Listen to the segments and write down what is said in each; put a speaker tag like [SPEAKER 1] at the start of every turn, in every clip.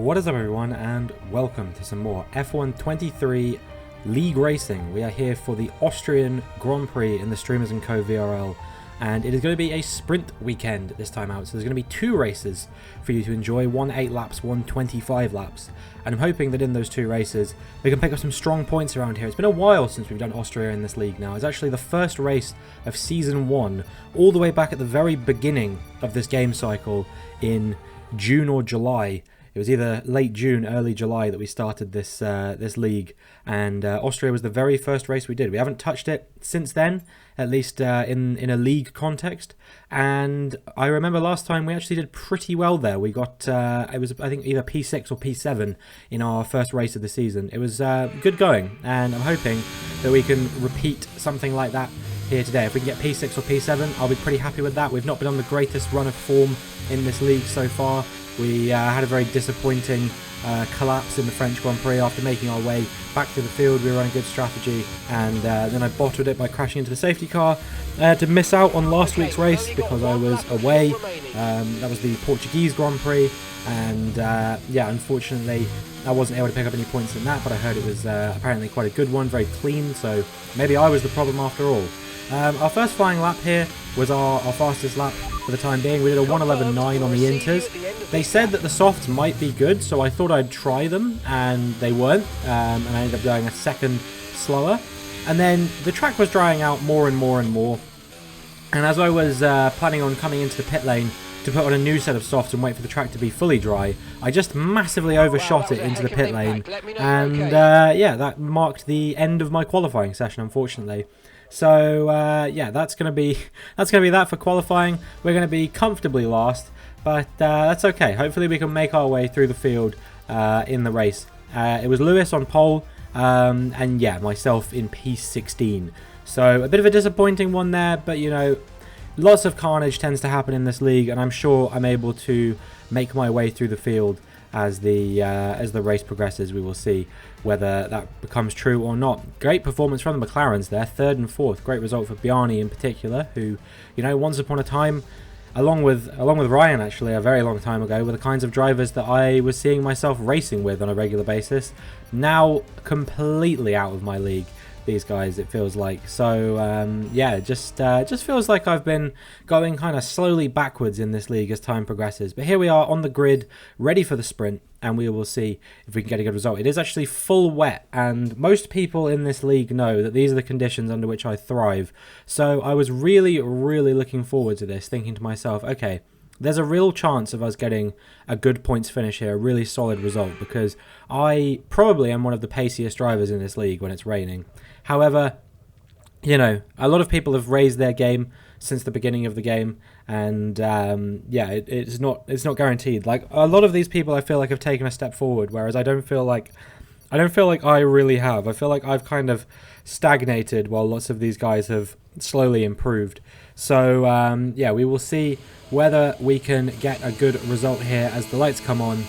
[SPEAKER 1] What is up everyone, and welcome to some more F1 23 League Racing. We are here for the Austrian Grand Prix in the Streamers & Co VRL, and it is going to be a sprint weekend this time out. So there's going to be two races for you to enjoy, one 8 laps, one 25 laps. And I'm hoping that in those two races we can pick up some strong points around here. It's been a while since we've done Austria in this league now. It's actually the first race of Season 1, all the way back at the very beginning of this game cycle in June or July. It was either late June, early July that we started this this league, and Austria was the very first race we did. We haven't touched it since then, at least in a league context. And I remember last time we actually did pretty well there. We got it was, I think, either P6 or P7 in our first race of the season. It was good going, and I'm hoping that we can repeat something like that here today. If we can get P6 or P7, I'll be pretty happy with that. We've not been on the greatest run of form in this league so far. We had a very disappointing collapse in the French Grand Prix after making our way back to the field. We were on a good strategy, and then I bottled it by crashing into the safety car. I had to miss out on last week's race because I was away. That was the Portuguese Grand Prix, and yeah, unfortunately I wasn't able to pick up any points in that, but I heard it was apparently quite a good one, very clean, so maybe I was the problem after all. Our first flying lap here was our fastest lap for the time being. We did a 1:11.9 on the Inters. They said that the softs might be good, so I thought I'd try them, and they weren't, and I ended up going a second slower. And then the track was drying out more and more and more, and as I was planning on coming into the pit lane to put on a new set of softs and wait for the track to be fully dry, I just massively overshot it into the pit lane, and yeah, that marked the end of my qualifying session, unfortunately. So yeah, that's gonna be that for qualifying. We're gonna be comfortably last, but that's okay. Hopefully we can make our way through the field in the race. It was Lewis on pole, and yeah, myself in P16. So a bit of a disappointing one there, but you know, lots of carnage tends to happen in this league, and I'm sure I'm able to make my way through the field as the race progresses. We will see whether that becomes true or not. Great performance from the McLarens there, 3rd and 4th. Great result for Bjarne in particular, who, you know, once upon a time, along with Ryan actually, a very long time ago, were the kinds of drivers that I was seeing myself racing with on a regular basis. Now completely out of my league, these guys, it feels like. So yeah, just feels like I've been going kind of slowly backwards in this league as time progresses. But here we are on the grid, ready for the sprint, and we will see if we can get a good result. It is actually full wet, and most people in this league know that these are the conditions under which I thrive. So I was really looking forward to this, thinking to myself, okay, there's a real chance of us getting a good points finish here, a really solid result, because I probably am one of the paciest drivers in this league when it's raining. However, you know, a lot of people have raised their game since the beginning of the game, and yeah, it's not guaranteed. Like, a lot of these people, I feel like, have taken a step forward, whereas I don't feel like I really have. I feel like I've kind of stagnated while lots of these guys have slowly improved. So yeah, we will see whether we can get a good result here as the lights come on.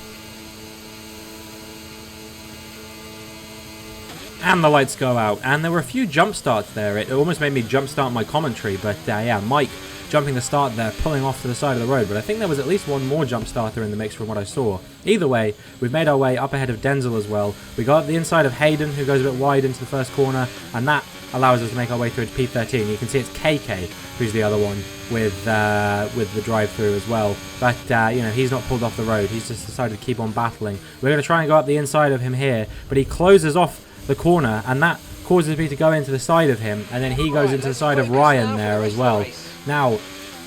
[SPEAKER 1] And the lights go out, and there were a few jump starts there. It almost made me jump start my commentary, but yeah, Mike jumping the start there, pulling off to the side of the road. But I think there was at least one more jump starter in the mix from what I saw. Either way, we've made our way up ahead of Denzel as well. We got the inside of Hayden, who goes a bit wide into the first corner, and that allows us to make our way through to P13. You can see it's KK who's the other one with the drive-through as well. But you know, he's not pulled off the road. He's just decided to keep on battling. We're going to try and go up the inside of him here, but he closes off the corner, and that causes me to go into the side of him, and then he goes into the side of Ryan there as well. Now,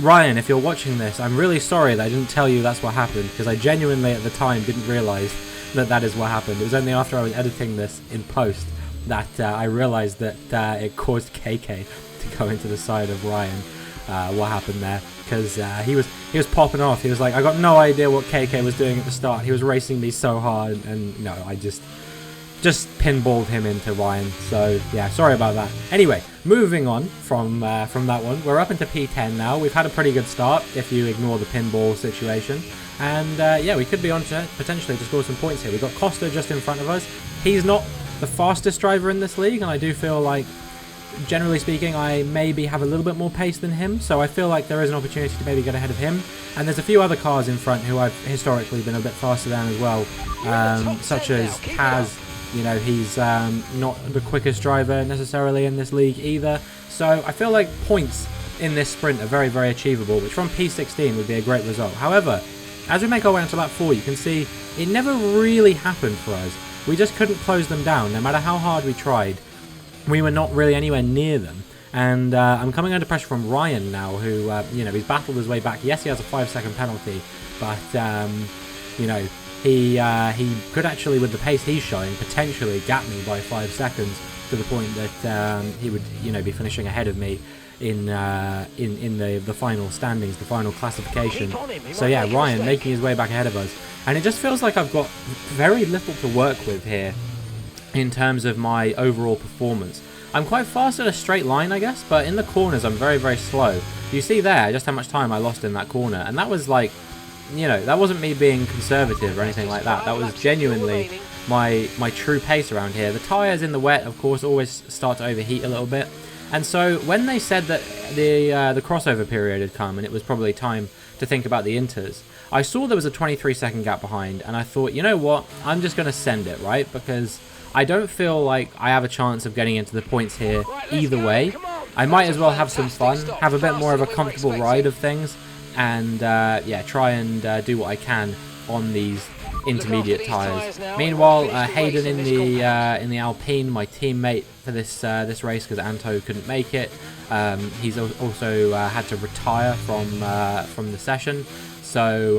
[SPEAKER 1] Ryan, if you're watching this, I'm really sorry that I didn't tell you that's what happened, because I genuinely at the time didn't realise that that is what happened. It was only after I was editing this in post that I realised that it caused KK to go into the side of Ryan. What happened there, because he was popping off. He was like, I got no idea what KK was doing at the start. He was racing me so hard, and no, I just pinballed him into Ryan. So yeah, sorry about that. Anyway, moving on from that one, we're up into P10 now. We've had a pretty good start if you ignore the pinball situation, and yeah, we could be on to potentially to score some points here. We've got Costa just in front of us. He's not the fastest driver in this league, and I do feel like generally speaking, I maybe have a little bit more pace than him, so I feel like there is an opportunity to maybe get ahead of him. And there's a few other cars in front who I've historically been a bit faster than as well, such as Taz. You know, he's not the quickest driver necessarily in this league either. So I feel like points in this sprint are very, very achievable, which from P16 would be a great result. However, as we make our way onto lap 4, you can see it never really happened for us. We just couldn't close them down, no matter how hard we tried. We were not really anywhere near them. And I'm coming under pressure from Ryan now, who, you know, he's battled his way back. Yes, he has a 5-second penalty, but, you know, he could actually, with the pace he's showing, potentially gap me by 5 seconds to the point that he would, you know, be finishing ahead of me in the final standings, the final classification. So yeah, Ryan making his way back ahead of us. And it just feels like I've got very little to work with here in terms of my overall performance. I'm quite fast at a straight line, I guess, but in the corners I'm very, very slow. You see there just how much time I lost in that corner, and that was like, you know, that wasn't me being conservative or anything like that. That was genuinely my true pace around here. The tyres in the wet, of course, always start to overheat a little bit. And so when they said that the crossover period had come and it was probably time to think about the inters, I saw there was a 23-second gap behind, and I thought, you know what, I'm just going to send it, right? Because I don't feel like I have a chance of getting into the points here either way. I might as well have some fun, have a bit more of a comfortable ride of things, and yeah, try and do what I can on these intermediate tyres. Meanwhile, Hayden in the Alpine, my teammate for this race, because Anto couldn't make it, he's also had to retire from the session. So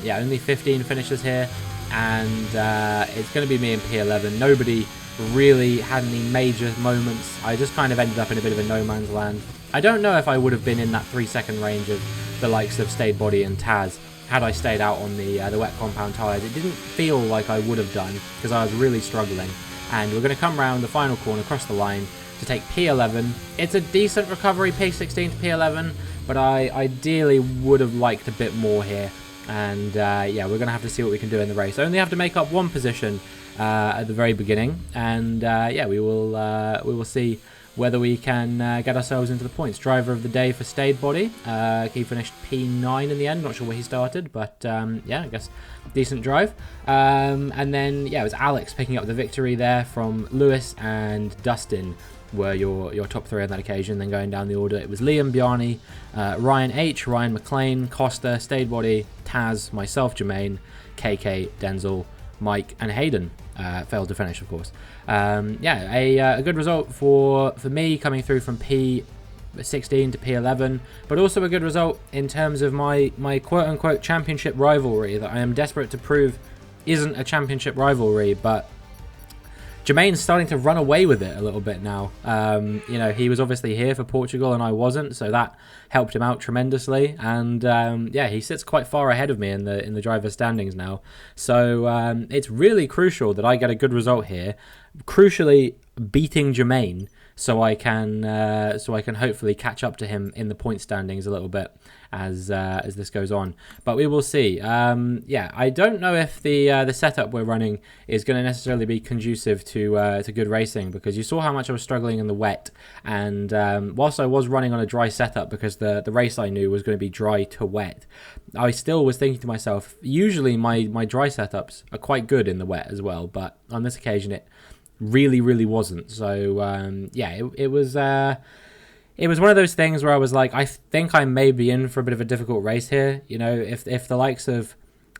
[SPEAKER 1] yeah, only 15 finishes here, and it's going to be me in P11. Nobody really had any major moments. I just kind of ended up in a bit of a no man's land. I don't know if I would have been in that 3-second range of the likes of Stayed Body and Taz had I stayed out on the wet compound tyres. It didn't feel like I would have done because I was really struggling. And we're going to come round the final corner across the line to take P11. It's a decent recovery, P16 to P11, but I ideally would have liked a bit more here. And yeah, we're going to have to see what we can do in the race. I only have to make up one position at the very beginning, and yeah, we will see whether we can get ourselves into the points. Driver of the day for Stayed Body. He finished P9 in the end. Not sure where he started, but yeah, I guess decent drive. And then yeah, it was Alex picking up the victory there from Lewis and Dustin were your top three on that occasion. Then going down the order, it was Liam, Bjarni, Ryan H, Ryan McLean, Costa, Stayed Body, Taz, myself, Jermaine, KK, Denzel, Mike, and Hayden. Failed to finish, of course. Yeah, a good result for me coming through from P16 to P11, but also a good result in terms of my quote-unquote championship rivalry that I am desperate to prove isn't a championship rivalry, but Jermaine's starting to run away with it a little bit now. You know, he was obviously here for Portugal and I wasn't, so that helped him out tremendously. And yeah, he sits quite far ahead of me in the driver's standings now. So it's really crucial that I get a good result here. Crucially, beating Jermaine, so I can hopefully catch up to him in the point standings a little bit as this goes on. But we will see. Yeah, I don't know if the setup we're running is going to necessarily be conducive to good racing, because you saw how much I was struggling in the wet, and whilst I was running on a dry setup because the race I knew was going to be dry to wet, I still was thinking to myself, usually my dry setups are quite good in the wet as well, but on this occasion it really wasn't. So yeah, it was one of those things where I was like, I think I may be in for a bit of a difficult race here. You know, if the likes of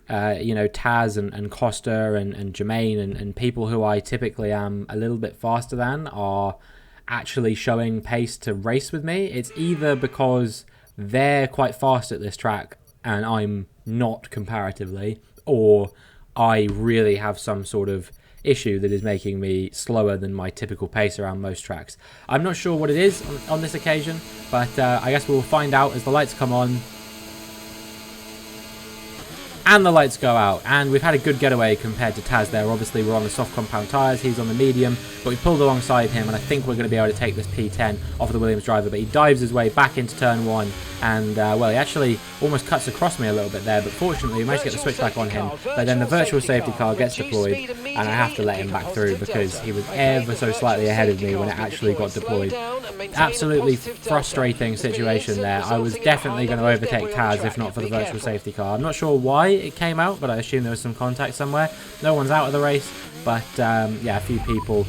[SPEAKER 1] you know, Taz and Costa and Jermaine and people who I typically am a little bit faster than are actually showing pace to race with me, it's either because they're quite fast at this track and I'm not comparatively, or I really have some sort of issue that is making me slower than my typical pace around most tracks. I'm not sure what it is on this occasion, but I guess we'll find out as the lights come on. and the lights go out, and we've had a good getaway compared to Taz there. Obviously we're on the soft compound tyres, he's on the medium, but we pulled alongside him, and I think we're going to be able to take this P10 off of the Williams driver, but he dives his way back into turn 1, and well, he actually almost cuts across me a little bit there, but fortunately we managed to get the switch back on him. But then the virtual safety car gets deployed, and I have to let him back through because he was ever so slightly ahead of me when it actually got deployed. Absolutely frustrating situation there. I was definitely going to overtake Taz if not for the virtual safety car. I'm not sure why it came out, but I assume there was some contact somewhere. No one's out of the race, but yeah, a few people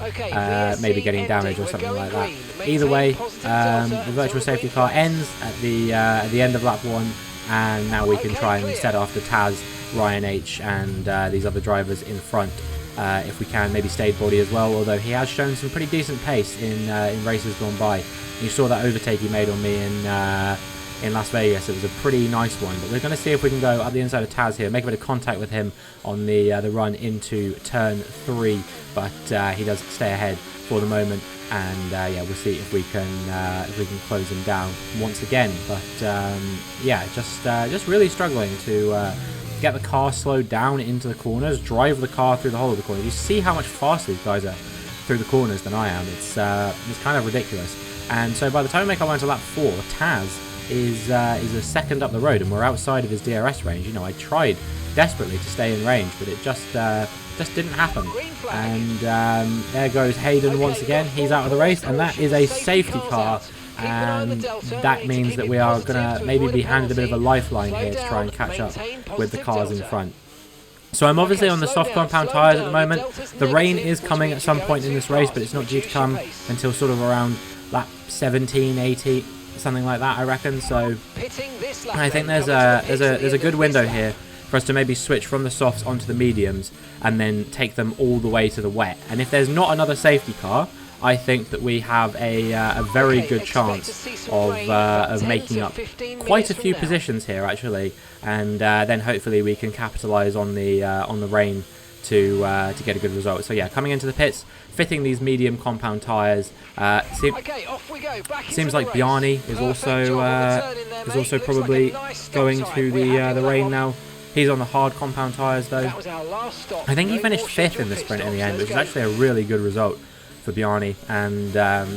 [SPEAKER 1] maybe getting damaged or something like that. Either way, the virtual safety car ends at the end of lap 1, and now we can try and set after Taz, Ryan H, and these other drivers in front. If we can, maybe Stayed Body as well, although he has shown some pretty decent pace in races gone by. You saw that overtake he made on me in Las Vegas. It was a pretty nice one, but we're going to see if we can go up the inside of Taz here, make a bit of contact with him on the run into turn 3, but he does stay ahead for the moment, and yeah, we'll see if we can close him down once again. But yeah, just really struggling to get the car slowed down into the corners, drive the car through the whole of the corner. You see how much faster these guys are through the corners than I am. It's kind of ridiculous. And so by the time we make our way into lap 4, Taz is a second up the road, and we're outside of his DRS range. You know, I tried desperately to stay in range, but it just didn't happen. And there goes Hayden once again. He's out of the race, and that is a safety car. And that means that we are going to maybe be handed a bit of a lifeline here to try and catch up with the cars in front. So I'm obviously on the soft compound tyres at the moment. The rain is coming at some point in this race, but it's not due to come until sort of around lap 17, 18, something like that, I reckon. So I think there's a good window here for us to maybe switch from the softs onto the mediums and then take them all the way to the wet. And if there's not another safety car, I think that we have a very good chance of making up quite a few positions here, actually, and then hopefully we can capitalise on the rain to get a good result. So yeah, coming into the pits, fitting these medium compound tyres. Seems like Bjarne is also probably going to the rain now. He's on the hard compound tyres though. I think he finished 5th in the sprint in the end, which is actually a really good result for Bjarne, and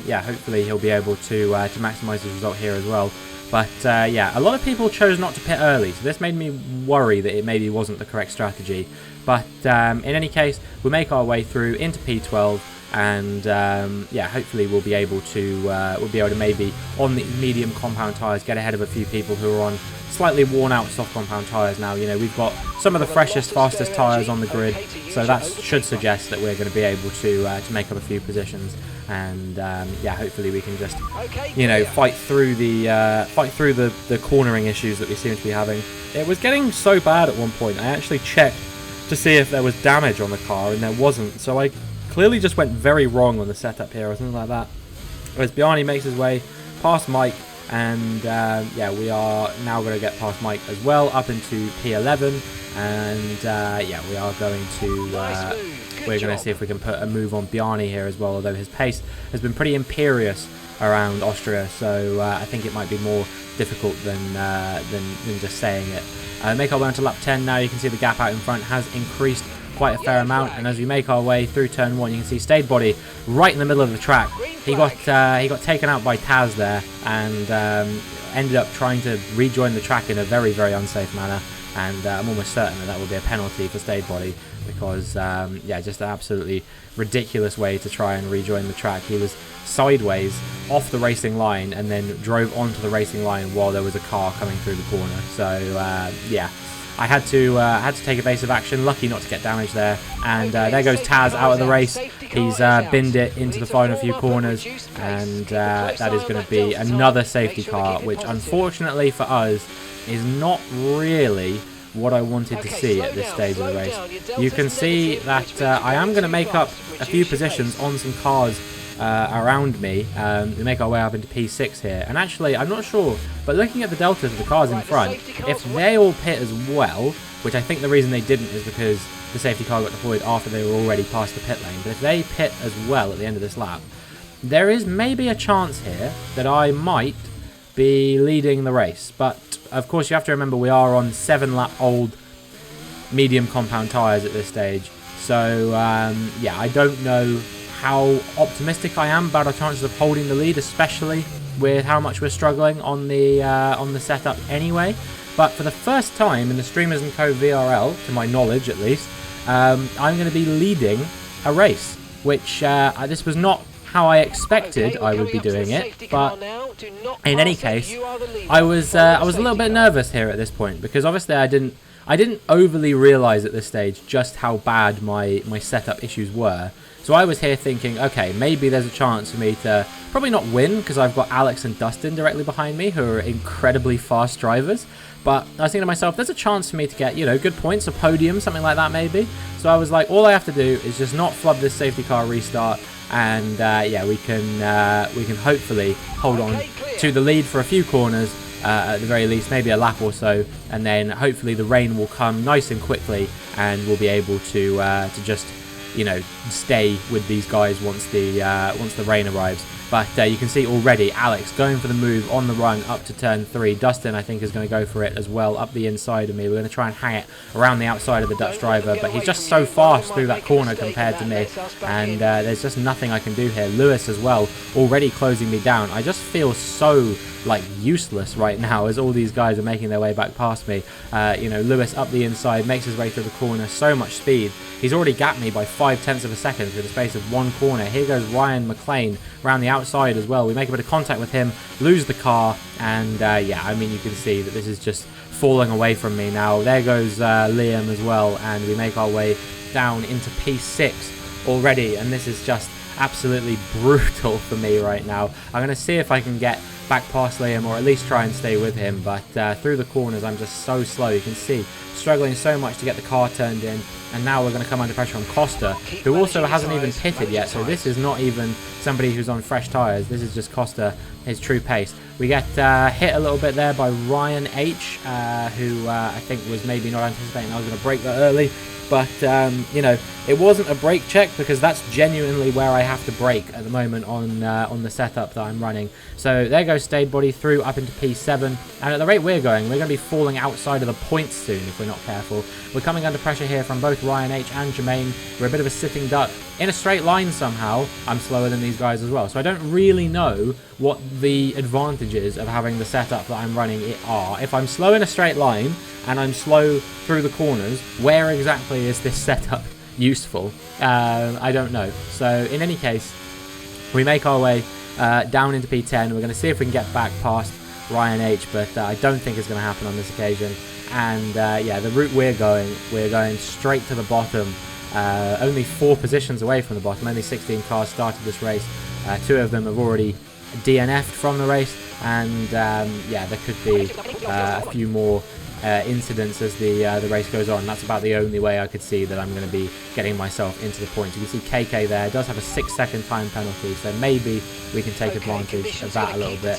[SPEAKER 1] yeah, hopefully he'll be able to maximise his result here as well. But yeah, a lot of people chose not to pit early, so this made me worry that it maybe wasn't the correct strategy. But in any case, we'll make our way through into P12, and yeah, hopefully we'll be able to maybe on the medium compound tyres get ahead of a few people who are on slightly worn out soft compound tyres now. You know, we've got some of the freshest, fastest tyres on the grid, so that should suggest that we're going to be able to make up a few positions, and yeah, hopefully we can just, you know, fight through the cornering issues that we seem to be having. It was getting so bad at one point. I actually checked to see if there was damage on the car, and there wasn't. So I clearly just went very wrong on the setup here or something like that. Whereas Bjarne makes his way past Mike, and yeah, we are now going to get past Mike as well up into P11, and yeah, we are going to we're going to see if we can put a move on Bjarne here as well, although his pace has been pretty imperious around Austria, so I think it might be more difficult than just saying it. Make our way onto lap 10 now. You can see the gap out in front has increased quite a fair amount, and as we make our way through turn 1, you can see Stayed Body right in the middle of the track. He got taken out by Taz there, and ended up trying to rejoin the track in a very, very unsafe manner, and I'm almost certain that will be a penalty for Stayed Body, because yeah, just an absolutely ridiculous way to try and rejoin the track. He was sideways off the racing line and then drove onto the racing line while there was a car coming through the corner. So yeah, I had to take evasive action. Lucky not to get damaged there. And there goes Taz out of the race. He's binned it into the final few corners, and that is going to be another safety car, which unfortunately for us is not really what I wanted to see at this stage of the race. You can see that I am going to make up a few positions on some cars around me. We make our way up into P6 here, and actually I'm not sure, but looking at the deltas of the cars in front, if they all pit as well, which I think the reason they didn't is because the safety car got deployed after they were already past the pit lane, but if they pit as well at the end of this lap, there is maybe a chance here that I might be leading the race. But of course you have to remember we are on 7 lap old medium compound tyres at this stage. So yeah, I don't know how optimistic I am about our chances of holding the lead, especially with how much we're struggling on the setup anyway. But for the first time in the Streamers & Co VRL, to my knowledge at least, I'm going to be leading a race, which this was not how I expected I would be doing it, but in any case, I was a little bit nervous here at this point, because obviously I didn't overly realise at this stage just how bad my setup issues were. So I was here thinking, okay, maybe there's a chance for me to probably not win, because I've got Alex and Dustin directly behind me, who are incredibly fast drivers. But I was thinking to myself, there's a chance for me to get, you know, good points, a podium, something like that maybe. So I was like, all I have to do is just not flub this safety car restart, and yeah, we can hopefully hold on to the lead for a few corners, at the very least, maybe a lap or so, and then hopefully the rain will come nice and quickly, and we'll be able to just, you know, stay with these guys once the rain arrives. But you can see already Alex going for the move on the run up to turn 3. Dustin, I think, is going to go for it as well up the inside of me. We're going to try and hang it around the outside of the Dutch driver, but he's just so fast through that corner compared to me, and there's just nothing I can do here. Lewis as well, already closing me down. I just feel so like useless right now as all these guys are making their way back past me. You know, Lewis up the inside, makes his way through the corner, so much speed. He's already gapped me by 0.5 of a second through the space of one corner. Here goes Ryan McLean around the outside as well. We make a bit of contact with him, lose the car, and yeah, I mean, you can see that this is just falling away from me now. There goes Liam as well, and we make our way down into P6 already, and this is just absolutely brutal for me right now. I'm going to see if I can get back past Liam, or at least try and stay with him, but through the corners I'm just so slow. You can see struggling so much to get the car turned in, and now we're going to come under pressure on Costa, who also hasn't even pitted yet, so this is not even somebody who's on fresh tyres. This is just Costa, his true pace. We get hit a little bit there by Ryan H, who I think was maybe not anticipating I was going to brake that early. But, you know, it wasn't a brake check, because that's genuinely where I have to brake at the moment on the setup that I'm running. So there goes Stayed Body through up into P7. And at the rate we're going to be falling outside of the points soon if we're not careful. We're coming under pressure here from both Ryan H and Jermaine. We're a bit of a sitting duck. In a straight line somehow, I'm slower than these guys as well. So I don't really know what the advantages of having the setup that I'm running are. If I'm slow in a straight line, and I'm slow through the corners, where exactly is this setup useful? I don't know. So in any case, we make our way down into P10. We're going to see if we can get back past Ryan H, but I don't think it's going to happen on this occasion. And yeah, the route we're going straight to the bottom. Only 4 positions away from the bottom. Only 16 cars started this race. 2 of them have already DNF'd from the race, and yeah, there could be a few more incidents as the race goes on. That's about the only way I could see that I'm going to be getting myself into the points. You can see KK there does have a 6-second time penalty, so maybe we can take advantage of that a little bit.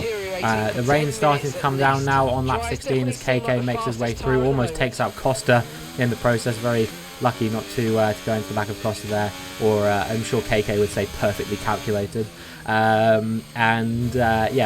[SPEAKER 1] The rain starting to come down now on lap 16 as KK makes his way through, almost takes out Costa in the process. Very lucky not to go into the back of Costa there, or I'm sure KK would say perfectly calculated. Yeah,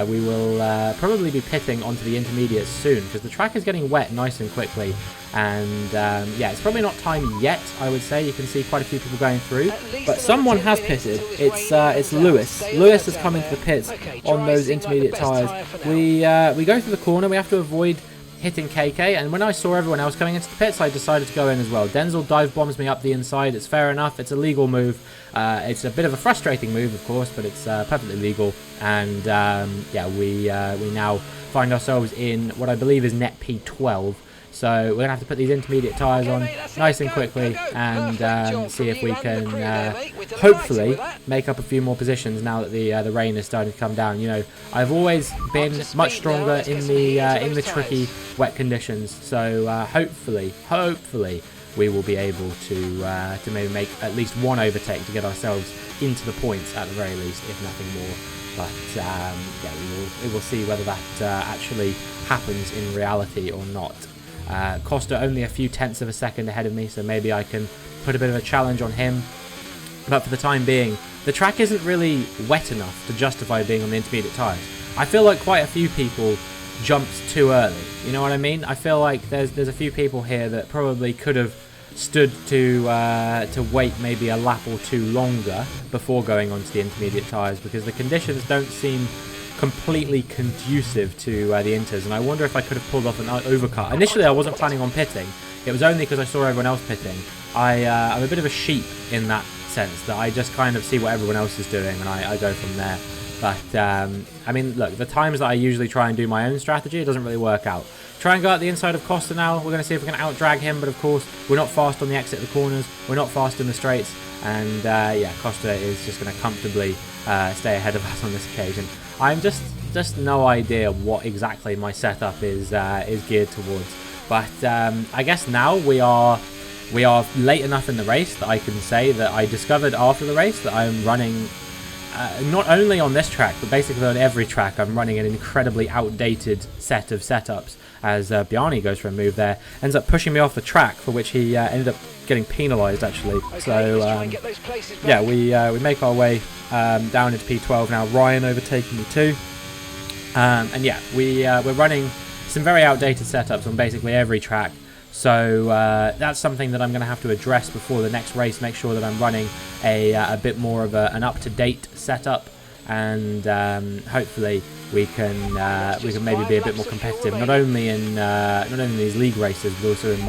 [SPEAKER 1] we will probably be pitting onto the intermediates soon, because the track is getting wet nice and quickly, and yeah, it's probably not time yet, I would say. You can see quite a few people going through, but someone has pitted. It's Lewis. Lewis has come into the pits on those intermediate tyres. We go through the corner. We have to avoid hitting KK, and when I saw everyone else coming into the pits, I decided to go in as well. Denzel dive bombs me up the inside. It's fair enough. It's a legal move. It's a bit of a frustrating move, of course, but it's perfectly legal. And yeah, we now find ourselves in what I believe is net P12. So we're going to have to put these intermediate tyres on nice and quickly, and see if we can hopefully make up a few more positions now that the rain is starting to come down. You know, I've always been much stronger in the tricky wet conditions. So hopefully we will be able to maybe make at least one overtake to get ourselves into the points at the very least, if nothing more. But yeah, we will see whether that actually happens in reality or not. Costa only a few tenths of a second ahead of me, so maybe I can put a bit of a challenge on him. But for the time being, the track isn't really wet enough to justify being on the intermediate tyres. I feel like quite a few people jumped too early. You know what I mean? I feel like there's a few people here that probably could have stood to wait maybe a lap or two longer before going on to the intermediate tyres, because the conditions don't seem completely conducive to the Inters, and I wonder if I could have pulled off an overcut. Initially I wasn't planning on pitting. It was only because I saw everyone else pitting. I'm a bit of a sheep in that sense, that I just kind of see what everyone else is doing and I go from there. But I mean, look, the times that I usually try and do my own strategy, it doesn't really work out. Try and go out the inside of Costa now. We're going to see if we can out-drag him, but of course we're not fast on the exit of the corners, we're not fast in the straights, and yeah, Costa is just going to comfortably stay ahead of us on this occasion. I'm just no idea what exactly my setup is geared towards, but I guess now we are late enough in the race that I can say that I discovered after the race that I'm running not only on this track, but basically on every track. I'm running an incredibly outdated set of setups, as Bjarne goes for a move there, ends up pushing me off the track, for which he ended up getting penalised actually. Okay, so yeah, we make our way down into P12 now. Ryan overtaking me too, and yeah, we're running some very outdated setups on basically every track. So that's something that I'm going to have to address before the next race. Make sure that I'm running a bit more of an up-to-date setup, and hopefully we can maybe be a bit more competitive. Not only in these league races, but also in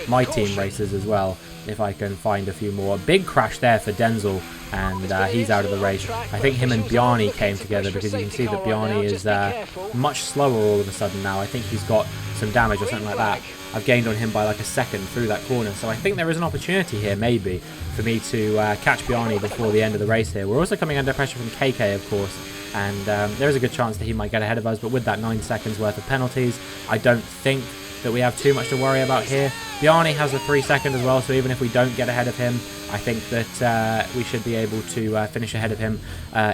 [SPEAKER 1] my team races as well. If I can find a few more. Big crash there for Denzel, and he's out of the race. I think him and Bjarne came together, because you can see that Bjarne is much slower all of a sudden now. I think he's got some damage or something like that. I've gained on him by like a second through that corner, so I think there is an opportunity here maybe for me to catch Bjarne before the end of the race here. We're also coming under pressure from KK, of course, and there is a good chance that he might get ahead of us, but with that 9 seconds worth of penalties, I don't think that we have too much to worry about here. Bjarne has a 3 second as well, so even if we don't get ahead of him, I think that we should be able to finish ahead of him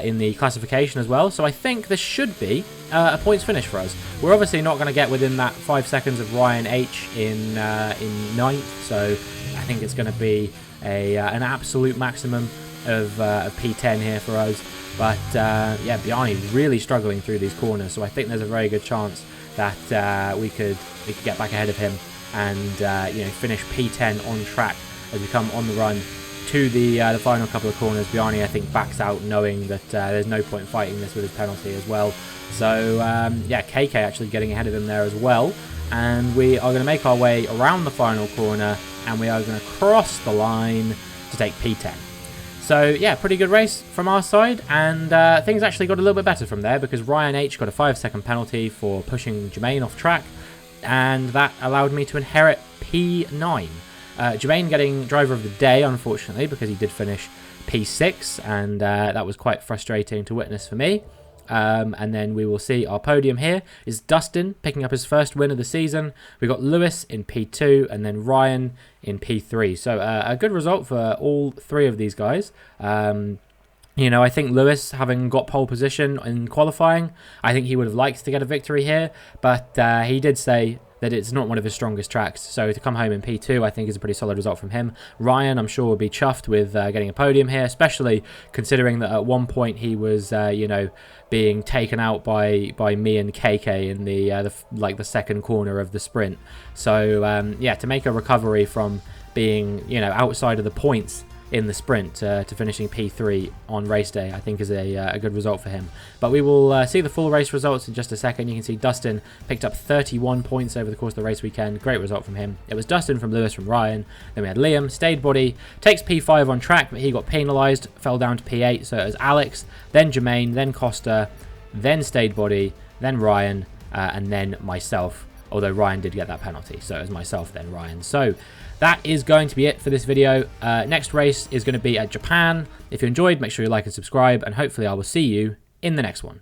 [SPEAKER 1] in the classification as well. So I think this should be a points finish for us. We're obviously not going to get within that 5 seconds of Ryan H in 9th, so I think it's going to be an absolute maximum of P10 here for us. But yeah, Bjarne really struggling through these corners, so I think there's a very good chance that we could get back ahead of him and you know, finish P10 on track as we come on the run to the final couple of corners. Bjarne, I think, backs out knowing that there's no point fighting this with his penalty as well. So yeah, KK actually getting ahead of him there as well, and we are going to make our way around the final corner, and we are going to cross the line to take P10. So yeah, pretty good race from our side, and things actually got a little bit better from there, because Ryan H got a 5 second penalty for pushing Jermaine off track, and that allowed me to inherit P9. Jermaine getting driver of the day, unfortunately, because he did finish P6, and that was quite frustrating to witness for me. And then we will see our podium here is Dustin picking up his first win of the season. We got Lewis in P2 and then Ryan in P3. So a good result for all three of these guys. You know, I think Lewis, having got pole position in qualifying, I think he would have liked to get a victory here, but he did say that it's not one of his strongest tracks. So to come home in P2, I think is a pretty solid result from him. Ryan, I'm sure, will be chuffed with getting a podium here, especially considering that at one point he was, you know, being taken out by me and KK in the second corner of the sprint. So yeah, to make a recovery from being, you know, outside of the points in the sprint to finishing P3 on race day, I think is a good result for him. But we will see the full race results in just a second. You can see Dustin picked up 31 points over the course of the race weekend. Great result from him. It was Dustin from Lewis from Ryan. Then we had Liam, stayed body, takes P5 on track, but he got penalised, fell down to P8. So it was Alex, then Jermaine, then Costa, then stayed body, then Ryan, and then myself. Although Ryan did get that penalty, so it was myself, then Ryan. So that is going to be it for this video. Next race is going to be at Japan. If you enjoyed, make sure you like and subscribe, and hopefully I will see you in the next one.